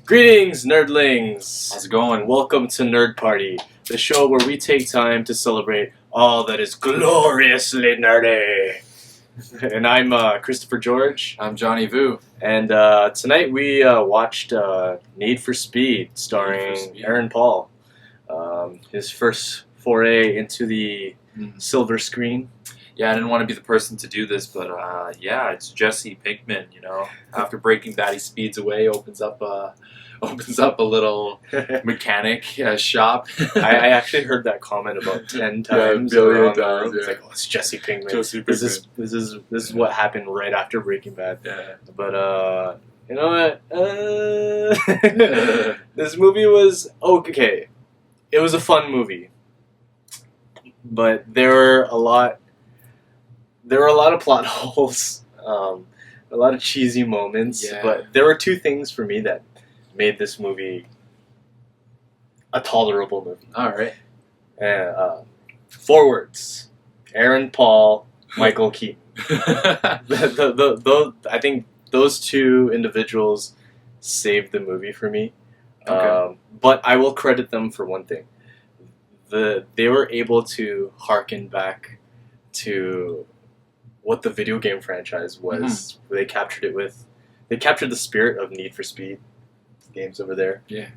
Greetings, nerdlings! How's it going? Welcome to Nerd Party, the show where we take time to celebrate all that is gloriously nerdy. And I'm Christopher George. I'm Johnny Vu. And tonight we watched Need for Speed, starring Aaron Paul. His first foray into the silver screen. Yeah, I didn't want to be the person to do this, but yeah, it's Jesse Pinkman. You know, after Breaking Bad, he speeds away, opens up a little mechanic shop. I actually heard that comment about 10 times. Yeah, around the times, room. yeah. It's like, oh, it's Jesse Pinkman. Jesse This Pinkman. is what happened right after Breaking Bad. Yeah. But you know what? This movie was okay. It was a fun movie, but there were a lot of plot holes, a lot of cheesy moments. Yeah. But there were two things for me that made this movie a tolerable movie. All right. Forwards: Aaron Paul, Michael Keaton. I think those two individuals saved the movie for me. Okay. But I will credit them for one thing. They were able to harken back to what the video game franchise was. They captured the spirit of Need for Speed games over there. Yeah.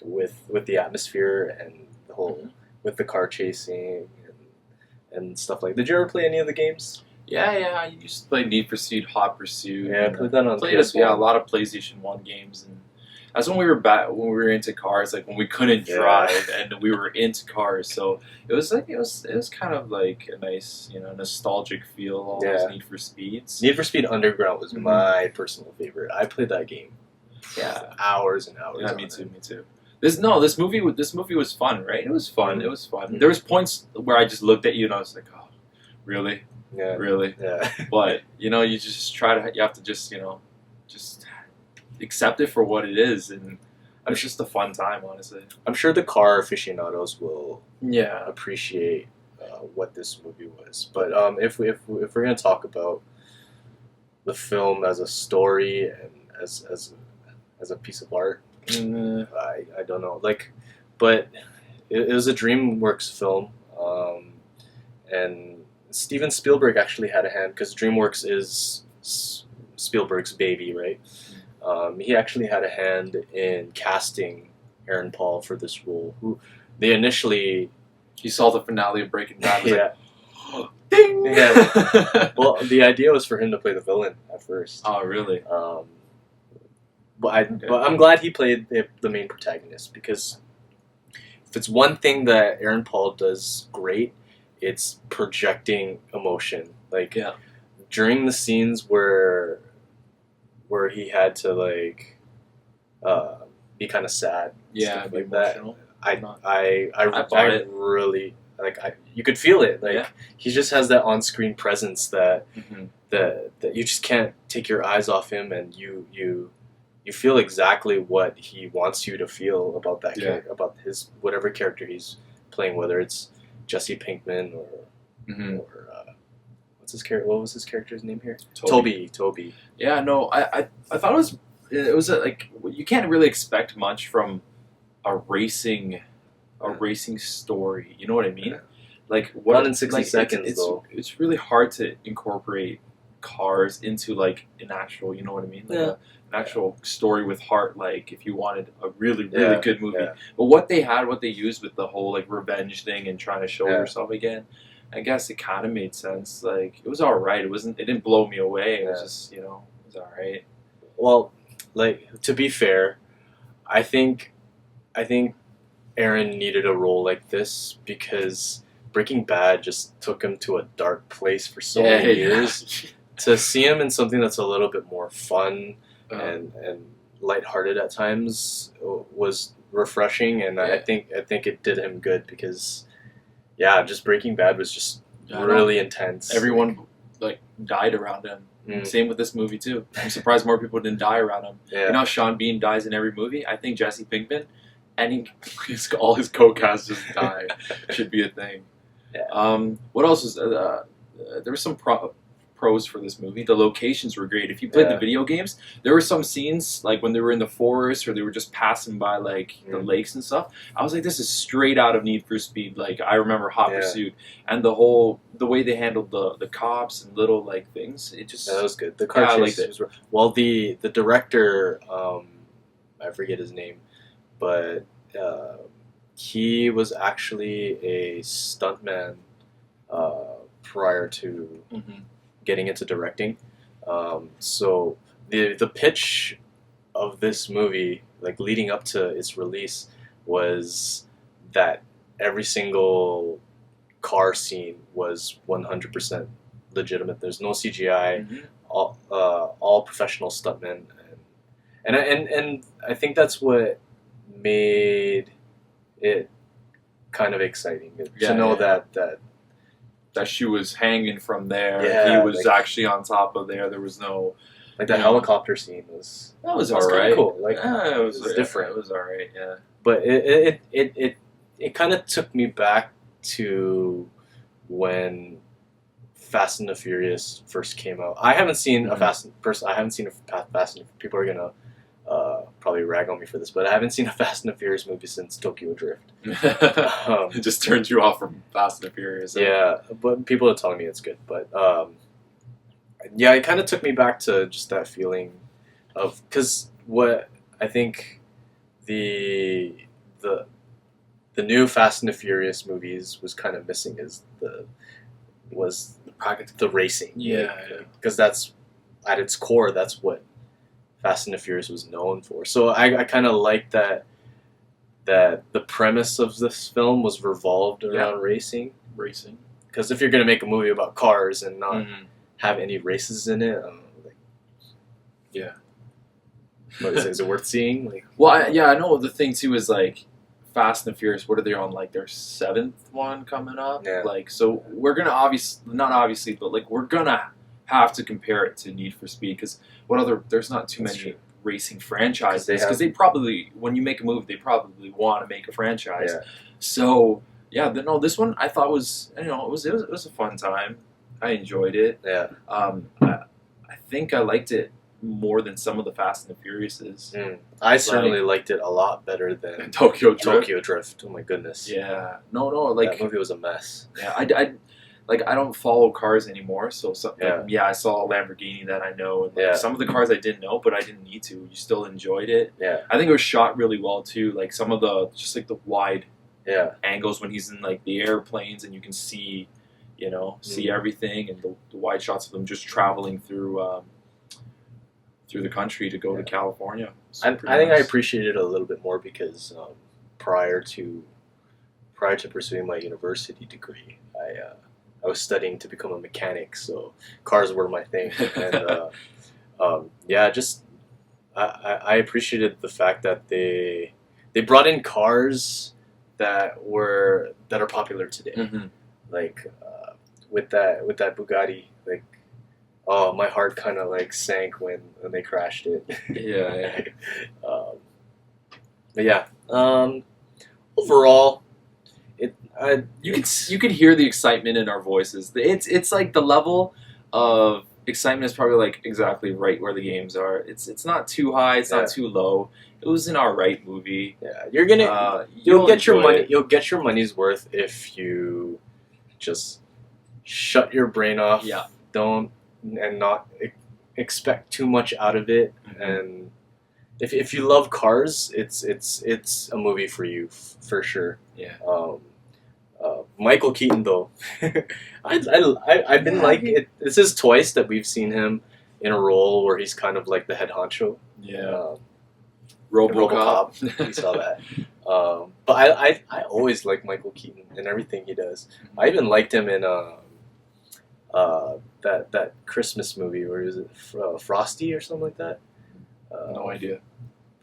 With the atmosphere and the whole with the car chasing and stuff like. Did you ever play any of the games? Yeah. I used to play Need for Speed, Hot Pursuit. Yeah, I played that on played PS1. a lot of PlayStation 1 games, and that's when we were into cars, like when we couldn't drive and we were into cars. So it was kind of like a nice, nostalgic feel. All those Need for Speeds. Need for Speed Underground was my personal favorite. I played that game. Yeah, hours and hours. Yeah, me too. This movie was fun, right? It was fun. It was fun. There was points where I just looked at you and I was like, oh, really? Yeah. Really? Yeah. But you just you have to just accept it for what it is, and it's just a fun time, honestly. I'm sure the car aficionados will Yeah. appreciate what this movie was. But if we're gonna talk about the film as a story and as a piece of art, I don't know. But it was a DreamWorks film, and Steven Spielberg actually had a hand because DreamWorks is Spielberg's baby, right? He actually had a hand in casting Aaron Paul for this role. Who they initially He saw the finale of Breaking Bad. Was like, ding! Yeah. Well, the idea was for him to play the villain at first. Oh, really? But I'm glad he played the main protagonist, because if it's one thing that Aaron Paul does great, it's projecting emotion. During the scenes where he had to be kind of sad, stuff like that. I really you could feel it. He just has that on-screen presence that you just can't take your eyes off him, and you feel exactly what he wants you to feel about that character, about his whatever character he's playing, whether it's Jesse Pinkman or what's his character? What was his character's name here? Toby. Yeah, no, I thought it was you can't really expect much from a racing story. You know what I mean? Not in 60 seconds though. It's really hard to incorporate cars into an actual, you know what I mean? An actual story with heart. If you wanted a really good movie, but what they used with the whole revenge thing and trying to show yourself again, I guess it kind of made sense. It was all right. It didn't blow me away. It was just, it was all right. Well, to be fair, I think Aaron needed a role like this because Breaking Bad just took him to a dark place for so many years. To see him in something that's a little bit more fun and lighthearted at times was refreshing, and I think it did him good because, just Breaking Bad was just really intense. Everyone died around him. Same with this movie too. I'm surprised more people didn't die around him. Yeah. You know how Sean Bean dies in every movie? I think Jesse Pinkman and all his co-cast just die. Should be a thing. Yeah. What else was there was some pros for this movie. The locations were great. If you played the video games, there were some scenes like when they were in the forest or they were just passing by like the lakes and stuff. I was like, this is straight out of Need for Speed. Like I remember Hot Pursuit and the way they handled the cops and little like things. It just that was good. The car chases were well. The director, I forget his name, but he was actually a stuntman prior to getting into directing. So the pitch of this movie, like leading up to its release, was that every single car scene was 100% legitimate. There's no CGI, all professional stuntmen, and I think that's what made it kind of exciting to know that she was hanging from there. He was actually on top of there. There was no like that helicopter scene was alright. Cool. Like it was different. It was alright. Yeah, but it kind of took me back to when Fast and the Furious first came out. I haven't seen a Fast and people are gonna probably rag on me for this, but I haven't seen a Fast and the Furious movie since Tokyo Drift. It just turned you off from Fast and the Furious. Yeah, but people are telling me it's good. But yeah, it kind of took me back to just that feeling of, because what I think the new Fast and the Furious movies was kind of missing is the racing. Yeah, because that's at its core, that's what Fast and the Furious was known for. So I kind of like that the premise of this film was revolved around racing. Because if you're going to make a movie about cars and not have any races in it, but is it worth seeing? Like, well, I know the thing too is like Fast and the Furious. What are they on? Like their 7th one coming up. Yeah. Like so, we're gonna we're gonna have to compare it to Need for Speed because there's not too many racing franchises because they probably, when you make a movie, they probably want to make a franchise. Yeah. So this one I thought was, it was a fun time. I enjoyed it. Yeah. I think I liked it more than some of the Fast and the Furiouses. I certainly liked it a lot better than Tokyo Drift. Oh my goodness. Yeah. No, like that movie was a mess. Yeah, I don't follow cars anymore, so I saw a Lamborghini that I know, and some of the cars I didn't know, but I didn't need to. You still enjoyed it. Yeah. I think it was shot really well too. Like some of the the wide angles when he's in like the airplanes and you can see, see everything, and the wide shots of them just traveling through the country to go to California. I think I appreciated it a little bit more because prior to pursuing my university degree, I was studying to become a mechanic, so cars were my thing. And I appreciated the fact that they brought in cars that are popular today. Like with that Bugatti, like, oh, my heart kind of like sank when they crashed it. Overall, you could hear the excitement in our voices. It's like the level of excitement is probably like exactly right where the games are. It's not too high, it's not too low. It was an alright movie. Yeah, you'll get your money. You'll get your money's worth if you just shut your brain off. Yeah. And not expect too much out of it. And if you love cars, it's a movie for you for sure. Yeah. Michael Keaton though, I've been like it. This is twice that we've seen him in a role where he's kind of like the head honcho. Yeah. RoboCop. We saw that. But I always like Michael Keaton and everything he does. I even liked him in that Christmas movie, where is it, Frosty or something like that? No idea.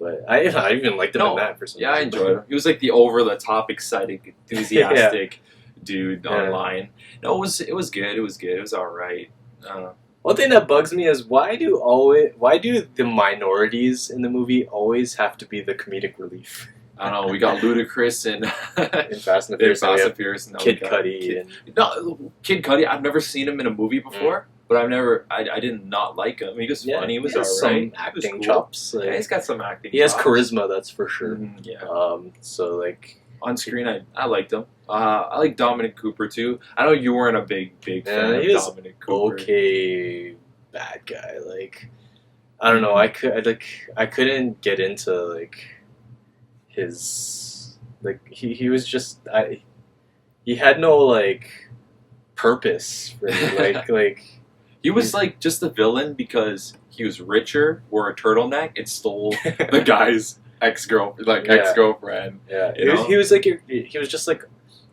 But I even liked him in that for some reason. I enjoyed him. He was like the over the top, excited, enthusiastic dude online. No, it was good. It was good. It was all right. One thing that bugs me is why do the minorities in the movie always have to be the comedic relief? I don't know. We got Ludacris and in Fast and the Furious. And Kid Cudi. Kid Cudi. I've never seen him in a movie before. but I did not like him. He was funny. He was has alright. some acting chops. Yeah, he's got some acting. He has chops. charisma, that's for sure. Yeah. So like on screen, I liked him. I like Dominic Cooper too. I know you weren't a big fan of Dominic Cooper. Okay, bad guy. Like I don't know. I couldn't get into like his like he was just he had no like purpose for me. like he was like just a villain because he was richer, wore a turtleneck, and stole the guy's ex-girlfriend. Yeah, he was just like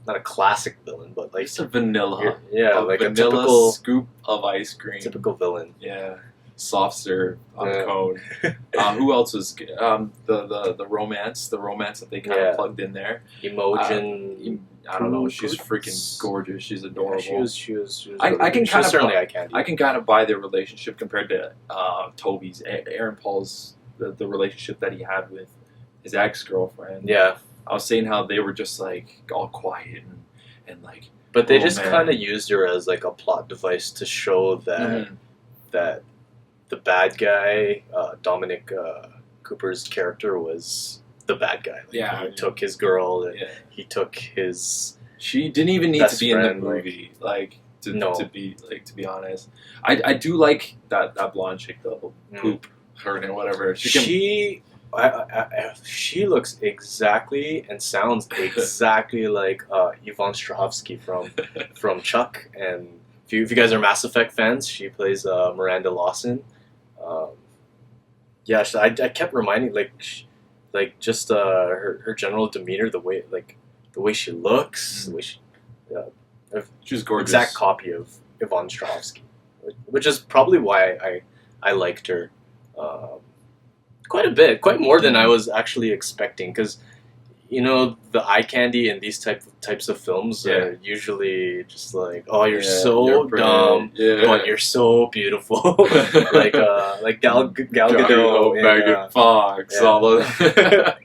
not a classic villain, but like just a vanilla. Like a typical scoop of ice cream. Typical villain. Yeah. Soft serve on a cone. Who else was the romance that they kind of plugged in there? Imogen. I don't know. She's freaking gorgeous. She's adorable. Yeah, she was I can kind of certainly eye candy. I can kind of buy their relationship compared to Toby's, Aaron Paul's the relationship that he had with his ex-girlfriend. Yeah, I was saying how they were just like all quiet and like. But they just kind of used her as like a plot device to show that that the bad guy, Dominic Cooper's character, was the bad guy. Like, he took his girl. He took his. She didn't even need to be in the movie. To be honest, I do like that blonde chick though. Poop, her and whatever. She looks exactly and sounds exactly like Yvonne Strahovski from Chuck. And if you guys are Mass Effect fans, she plays Miranda Lawson. I kept reminding just her general demeanor, the way she looks, the way she's gorgeous. Exact copy of Yvonne Strahovski, which is probably why I liked her quite a bit, quite more than I was actually expecting. Because the eye candy in these types of films are usually just like, oh, you're so dumb, but you're so beautiful, like Gal Gadot, Megan Fox, all of that.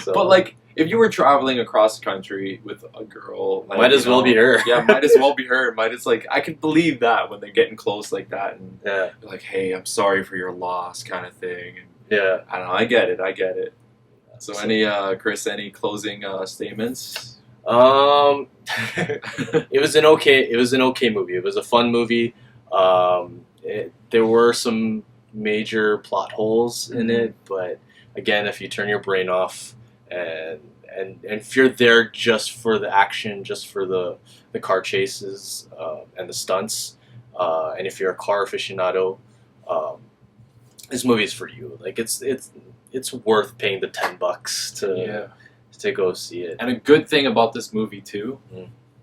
But like, if you were traveling across the country with a girl, like, might as well be her. Yeah, might as well be her. I can believe that when they're getting close like that, and they're like, hey, I'm sorry for your loss, kind of thing. And, I don't know. I get it. So any any closing statements? It was an okay movie. It was a fun movie. There were some major plot holes in it, but again, if you turn your brain off and if you're there just for the action, just for the car chases and the stunts, and if you're a car aficionado, this movie is for you. Like it's worth paying the $10 to go see it. And a good thing about this movie too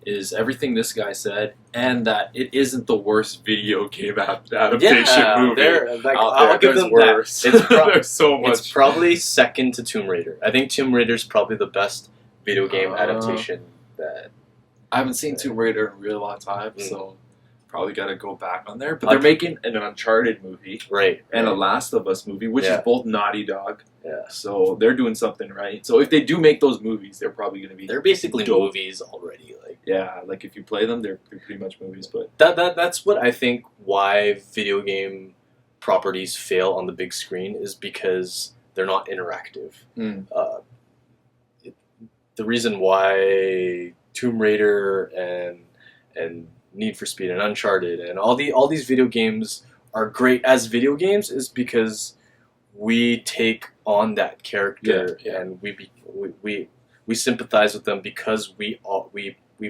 is everything this guy said, and that it isn't the worst video game adaptation movie. I'll give them worse. That. There's so much. It's probably second to Tomb Raider. I think Tomb Raider is probably the best video game adaptation that. I haven't seen Tomb Raider in a real long time, so. Probably got to go back on there, but they're making an Uncharted movie, and a Last of Us movie, which is both Naughty Dog. Yeah, so they're doing something right. So if they do make those movies, they're probably going to be. They're basically movies already. Like if you play them, they're pretty much movies. But that's what I think. Why video game properties fail on the big screen is because they're not interactive. The reason why Tomb Raider and Need for Speed and Uncharted and all these video games are great as video games is because we take on that character and we sympathize with them because we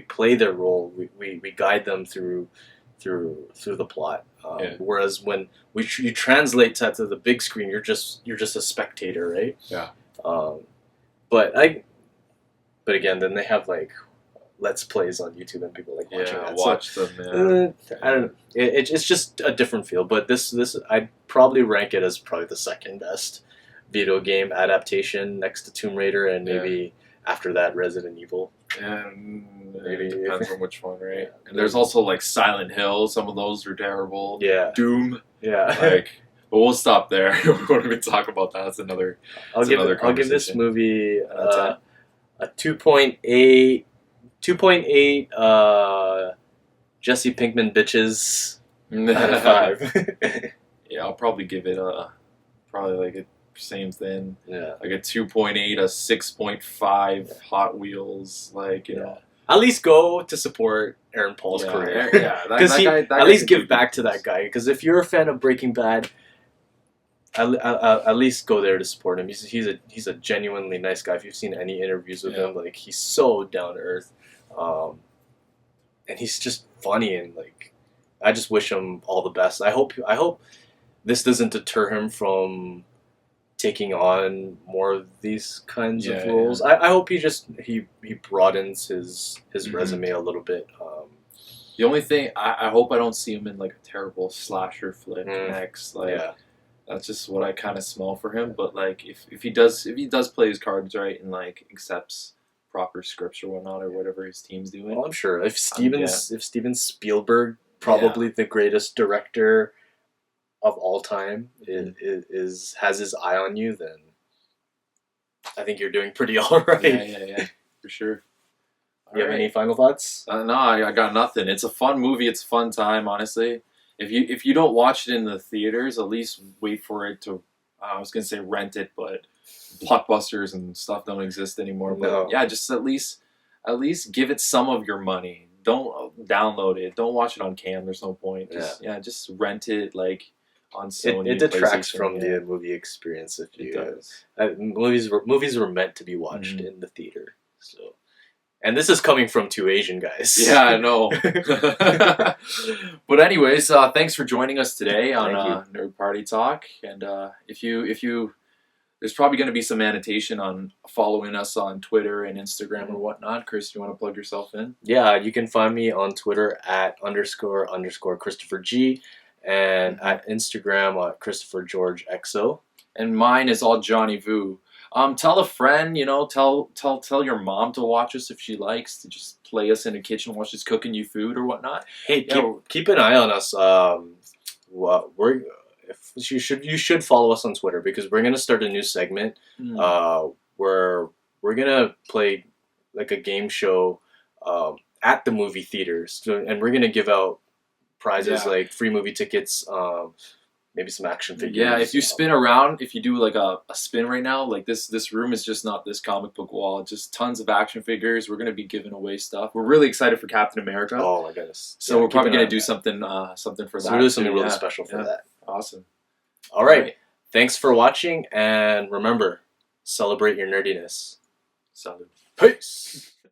play their role. We guide them through the plot. Whereas when you translate that to the big screen, you're just a spectator, right? Yeah. But again, then they have like Let's Plays on YouTube and people like watching that. Watch them. Yeah. I don't know. It's just a different feel. But this I'd probably rank it as probably the second best video game adaptation next to Tomb Raider and maybe after that Resident Evil. Maybe it depends on which one, right? And there's also like Silent Hill. Some of those are terrible. Yeah. Doom. Yeah. But we'll stop there. We won't even talk about that. That's another. I'll give this movie a 2.8. 2.8 Jesse Pinkman bitches out of 5. Yeah, I'll probably give it probably like a same thing. Yeah. Like a 2.8, a 6.5 Hot Wheels, like you know. At least go to support Aaron Paul's career. Yeah, Because that at guy least can give back to that guy. Because if you're a fan of Breaking Bad, at least go there to support him. He's a genuinely nice guy. If you've seen any interviews with him, like he's so down to earth, and he's just funny and like I just wish him all the best. I hope this doesn't deter him from taking on more of these kinds of roles. Yeah. I hope he broadens his resume a little bit. The only thing I hope I don't see him in like a terrible slasher flick next. Like that's just what I kind of smell for him. But like if he does play his cards right and like accepts proper scripts or whatnot or whatever his team's doing. Well, I'm sure if Steven Spielberg, probably the greatest director of all time, has his eye on you, then I think you're doing pretty all right. Yeah, for sure. You have any final thoughts? No, I got nothing. It's a fun movie. It's a fun time, honestly. If you don't watch it in the theaters, at least wait for it to. I was gonna say rent it, but Blockbusters and stuff don't exist anymore. But yeah, just at least give it some of your money. Don't download it. Don't watch it on cam. There's no point. Just rent it like on Sony. It detracts from the movie experience if you. It does. Movies were meant to be watched in the theater. So, and this is coming from two Asian guys. Yeah, I know. But anyways, thanks for joining us today on Nerd Party Talk. And if you there's probably going to be some annotation on following us on Twitter and Instagram or whatnot. Chris, do you want to plug yourself in? Yeah, you can find me on Twitter at _ Christopher G and at Instagram at Christopher George XO. And mine is all Johnny Vu. Tell a friend, tell your mom to watch us if she likes, to just play us in the kitchen while she's cooking you food or whatnot. Hey, keep an eye on us. You should follow us on Twitter because we're gonna start a new segment where we're gonna play like a game show at the movie theaters, and we're gonna give out prizes like free movie tickets, maybe some action figures. Yeah, if you spin around, if you do like a spin right now, like this room is just not this comic book wall. It's just tons of action figures. We're gonna be giving away stuff. We're really excited for Captain America. Oh my goodness! So we're probably gonna do something for that. So we'll do something really special for that. Awesome. All right. Thanks for watching, and remember, celebrate your nerdiness. Salud. Peace.